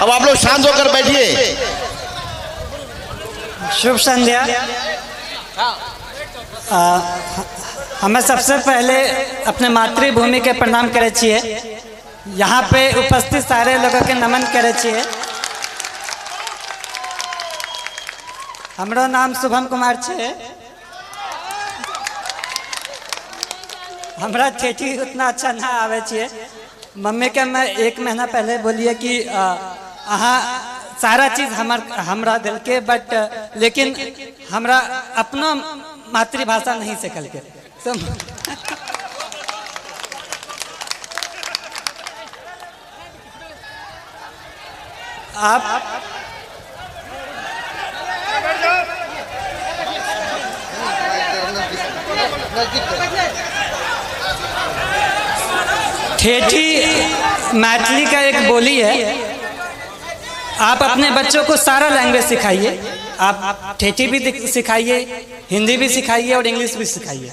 अब आप लोग शांत होकर बैठिए। शुभ संध्या। हमें सबसे पहले अपने मातृभूमि के प्रणाम करे छिए। यहाँ पे उपस्थित सारे लोगों के नमन करे छिए। हमरो नाम शुभम कुमार छे। हमरा ठेठी उतना अच्छा ना आवे छे। मम्मी के मैं 1 महीना पहले बोलिए कि अहाँ सारा चीज हमरा दिल के, बट लेकिन हमरा अपना मातृभाषा नहीं सीखल के। तो आप ठेठी मैथिली का एक बोली है। आप अपने बच्चों को सारा लैंग्वेज सिखाइए। आप ठेठी भी सिखाइए, हिंदी भी सिखाइए और इंग्लिश भी सिखाइए।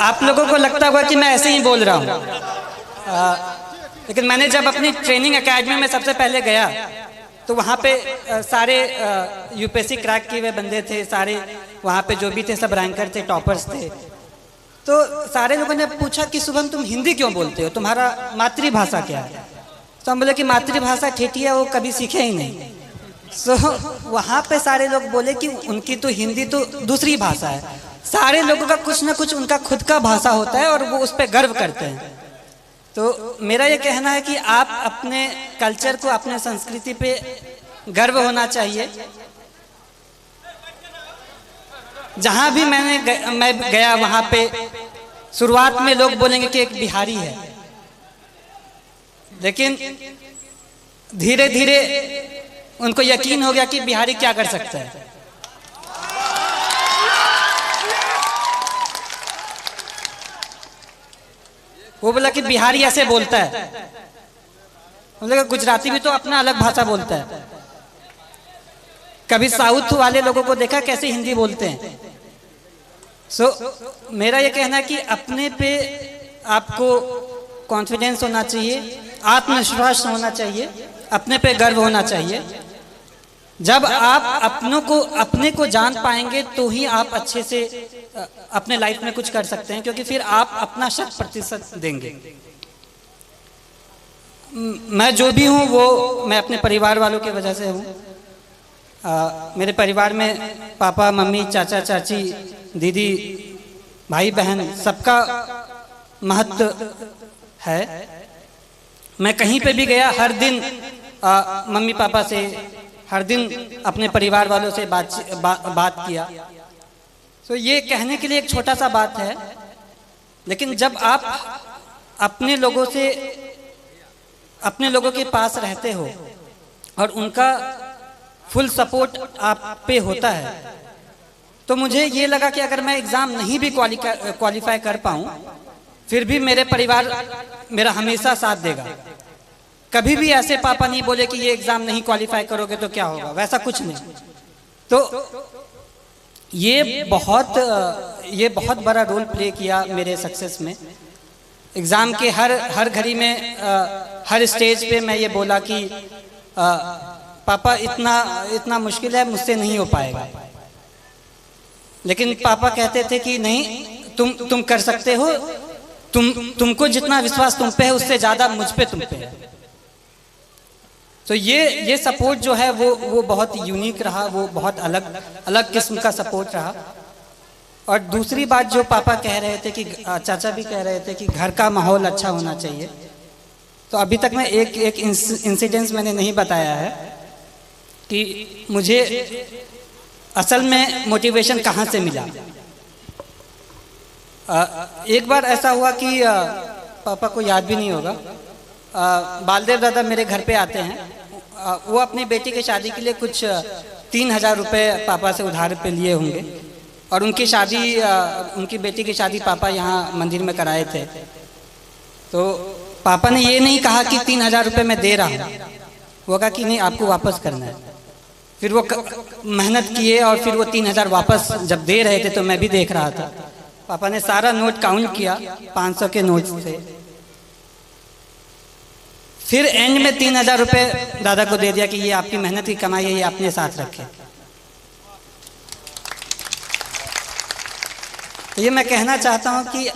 आप लोगों को लगता होगा कि मैं ऐसे ही बोल रहा हूँ, लेकिन मैंने जब अपनी ट्रेनिंग एकेडमी में सबसे पहले गया तो वहाँ पे सारे यूपीएससी क्रैक किए हुए बंदे थे। सारे वहाँ पे जो भी थे सब रैंकर थे, टॉपर्स थे। तो सारे लोगों ने पूछा कि शुभम तुम हिंदी क्यों बोलते हो, तुम्हारा मातृभाषा क्या है? तो हम बोले कि मातृभाषा ठेठी है, वो कभी सीखे ही नहीं। सो वहाँ पे सारे लोग बोले कि उनकी तो हिंदी तो दूसरी भाषा है। सारे लोगों का कुछ ना कुछ उनका खुद का भाषा होता है और वो उस पर गर्व करते हैं। तो मेरा ये कहना है कि आप अपने कल्चर को, अपने संस्कृति पे गर्व होना चाहिए। जहाँ भी मैं गया वहाँ पे शुरुआत में लोग बोलेंगे कि एक बिहारी है, लेकिन धीरे धीरे उनको यकीन हो गया कि बिहारी क्या कर सकता है। वो बोला कि बिहारी ऐसे बोलता है। बोला गुजराती भी तो अपना अलग भाषा बोलता है। कभी साउथ वाले लोगों को देखा कैसे हिंदी बोलते हैं। सो मेरा ये कहना है कि अपने पे आपको कॉन्फिडेंस होना चाहिए, आत्मविश्वास होना चाहिए, अपने पे गर्व होना चाहिए। जब आप अपने को जान पाएंगे तो ही आप अच्छे से अपने लाइफ में कुछ कर सकते हैं, क्योंकि फिर आप अपना 100% देंगे। मैं जो भी हूँ वो मैं अपने परिवार वालों की वजह से हूँ। मेरे परिवार में पापा, मम्मी, चाचा, चाची, दीदी, भाई, बहन सबका महत्व है। मैं कहीं पे भी गया, हर दिन मम्मी पापा से, हर दिन अपने परिवार वालों से बात किया। तो ये कहने के लिए एक छोटा सा बात है, लेकिन जब आप अपने लोगों के पास रहते हो और उनका फुल सपोर्ट आप पे होता है, तो मुझे ये लगा कि अगर मैं एग्ज़ाम नहीं भी क्वालिफाई कर पाऊँ, फिर भी मेरे परिवार मेरा हमेशा साथ देगा। कभी भी ऐसे पापा नहीं बोले कि ये एग्ज़ाम नहीं क्वालिफाई करोगे तो क्या होगा, वैसा कुछ नहीं। तो ये बहुत बड़ा रोल प्ले किया मेरे सक्सेस में। एग्ज़ाम के हर घड़ी में, हर स्टेज पे मैं ये बोला कि पापा इतना मुश्किल है, मुझसे नहीं हो पाएगा। लेकिन पापा कहते थे कि नहीं, तुम कर सकते हो, तुमको जितना विश्वास तुम पे है उससे ज़्यादा मुझ पे तुम पे है। तो ये सपोर्ट जो है वो बहुत यूनिक रहा, वो बहुत अलग किस्म का सपोर्ट रहा। और दूसरी बात जो पापा कह रहे थे कि चाचा भी कह रहे थे कि घर का माहौल अच्छा होना चाहिए। तो अभी तक मैं एक इंसिडेंस मैंने नहीं बताया है कि मुझे असल में मोटिवेशन कहाँ से मिला। एक बार ऐसा हुआ कि पापा को याद भी नहीं होगा, बालदेव दादा मेरे घर पे आते हैं। वो अपनी बेटी की शादी के लिए कुछ 3000 रुपये पापा से उधार पे लिए होंगे, और उनकी बेटी की शादी पापा यहाँ मंदिर में कराए थे। तो पापा ने ये नहीं कहा कि 3000 रुपये मैं दे रहा हूँ, वो कहा कि नहीं, आपको वापस करना है। फिर वो मेहनत किए और फिर वो 3000 वापस जब दे रहे थे तो मैं भी देख रहा था। पापा ने सारा नोट काउंट किया, 500 के नोट थे। फिर एंड में 3,000 रुपये दादा को दे दिया कि ये आपकी मेहनत की कमाई है, ये अपने साथ रखें। तो ये मैं कहना चाहता हूँ कि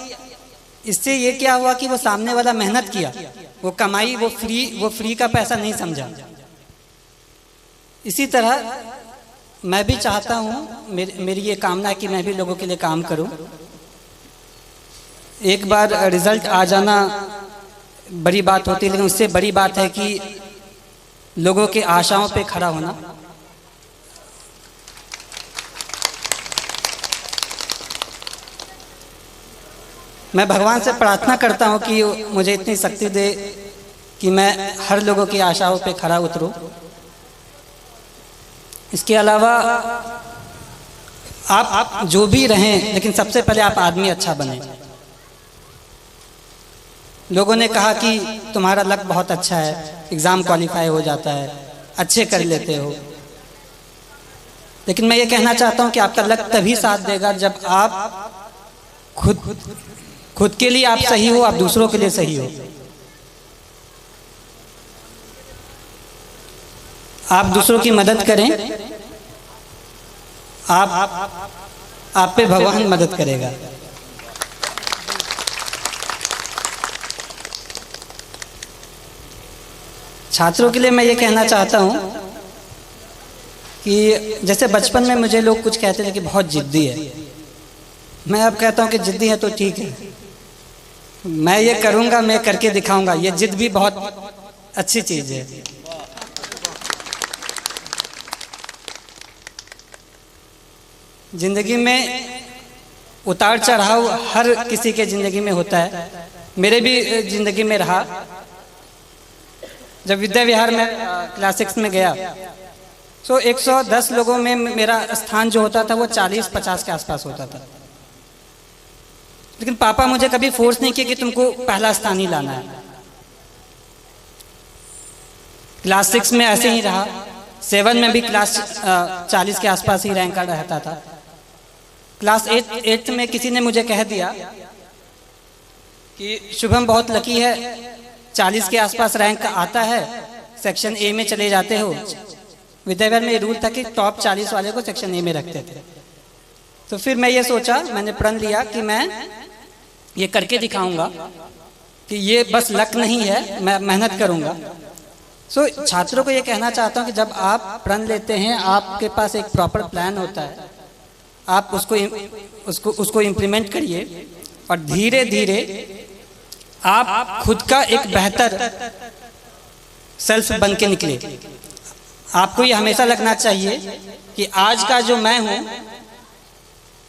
इससे ये क्या हुआ कि वो सामने वाला मेहनत किया, वो कमाई, वो फ्री का पैसा नहीं समझा। इसी तरह मैं भी चाहता हूँ, मेरी ये कामना है कि मैं भी लोगों के लिए काम करूँ। एक बार रिजल्ट आ जाना बड़ी बात होती है, लेकिन उससे बड़ी बात है कि लोगों के आशाओं पे खड़ा होना। मैं भगवान से प्रार्थना करता हूँ कि मुझे इतनी शक्ति दे कि मैं हर लोगों की आशाओं पे खड़ा उतरूँ। इसके अलावा आप जो भी रहें, लेकिन सबसे पहले आप आदमी अच्छा बने। लोगों ने कहा कि तुम्हारा लक बहुत अच्छा है, एग्ज़ाम क्वालिफाई हो जाता है, अच्छे कर लेते हो, लेकिन मैं ये कहना चाहता हूँ कि आपका लक तभी साथ देगा जब आप खुद के लिए आप सही हो, आप दूसरों के लिए सही हो। आप दूसरों की मदद करें, आप पे भगवान मदद करेगा। छात्रों के लिए मैं ये कहना चाहता हूँ कि जैसे बचपन में मुझे लोग कुछ कहते थे कि बहुत जिद्दी है, मैं अब कहता हूँ कि जिद्दी है तो ठीक है, मैं ये करूँगा, मैं करके दिखाऊंगा। ये जिद भी बहुत अच्छी चीज़ है। जिंदगी में उतार चढ़ाव हर किसी के जिंदगी में होता है, मेरे भी जिंदगी में रहा। जब विद्या विहार में क्लास 6 में गया तो 110 लोगों में मेरा स्थान जो होता था वो 40-50 के आसपास होता था, लेकिन पापा मुझे कभी फोर्स नहीं किया कि तुमको पहला स्थान ही लाना है। क्लास 6 में ऐसे ही रहा, 7 में भी क्लास 40 के आसपास ही रैंक रहता था। क्लास 8 में किसी ने मुझे कह दिया कि शुभम बहुत लकी है, 40 के आसपास रैंक आता है, सेक्शन ए में चले जाते हो। विद्याविहार में ये रूल था कि टॉप 40 वाले को सेक्शन ए में रखते थे। तो फिर मैं ये सोचा, मैंने प्रण लिया कि मैं ये करके दिखाऊंगा कि ये बस लक नहीं है, मैं मेहनत करूंगा। सो छात्रों को ये कहना चाहता हूँ कि जब आप प्रण लेते हैं, आपके पास एक प्रॉपर प्लान होता है, आप उसको इम्प्लीमेंट करिए और धीरे धीरे आप खुद का एक बेहतर सेल्फ बन के निकले। आपको ये हमेशा लगना चाहिए कि आज का जो मैं हूँ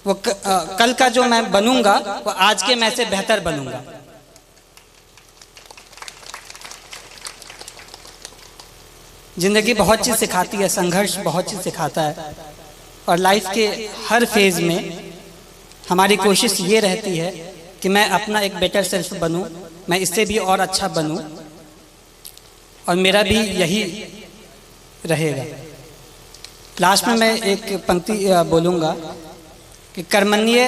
वो कल का जो मैं बनूंगा वो आज के मैं से बेहतर बनूंगा। जिंदगी बहुत चीज़ सिखाती है, संघर्ष बहुत चीज़ सिखाता है, और लाइफ के हर फेज में हमारी कोशिश ये रहती है कि मैं अपना एक बेटर सेल्फ बनूं, मैं इससे भी और अच्छा बनूं, और मेरा भी यही रहेगा। लास्ट में मैं एक पंक्ति बोलूँगा कि कर्मण्ये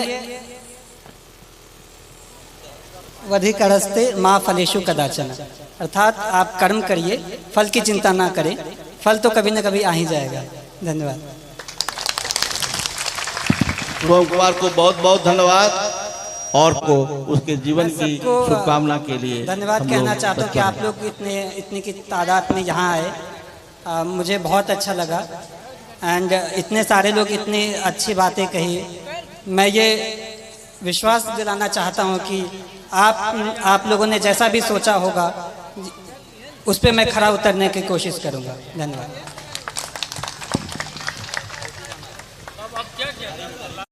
वधिकरस्ते माँ फलेषु कदाचन, अर्थात आप कर्म करिए, फल की चिंता ना करें, फल तो कभी ना कभी आ ही जाएगा। धन्यवाद। शुभम कुमार को बहुत बहुत धन्यवाद और को उसके जीवन की शुभकामना के लिए धन्यवाद कहना चाहता हूँ कि आप लोग इतनी की तादाद में यहाँ आए, मुझे बहुत अच्छा लगा। एंड इतने सारे लोग इतनी अच्छी बातें कही। मैं ये विश्वास दिलाना चाहता हूँ कि आप लोगों ने जैसा भी सोचा होगा उस पर मैं खरा उतरने की कोशिश करूँगा। धन्यवाद।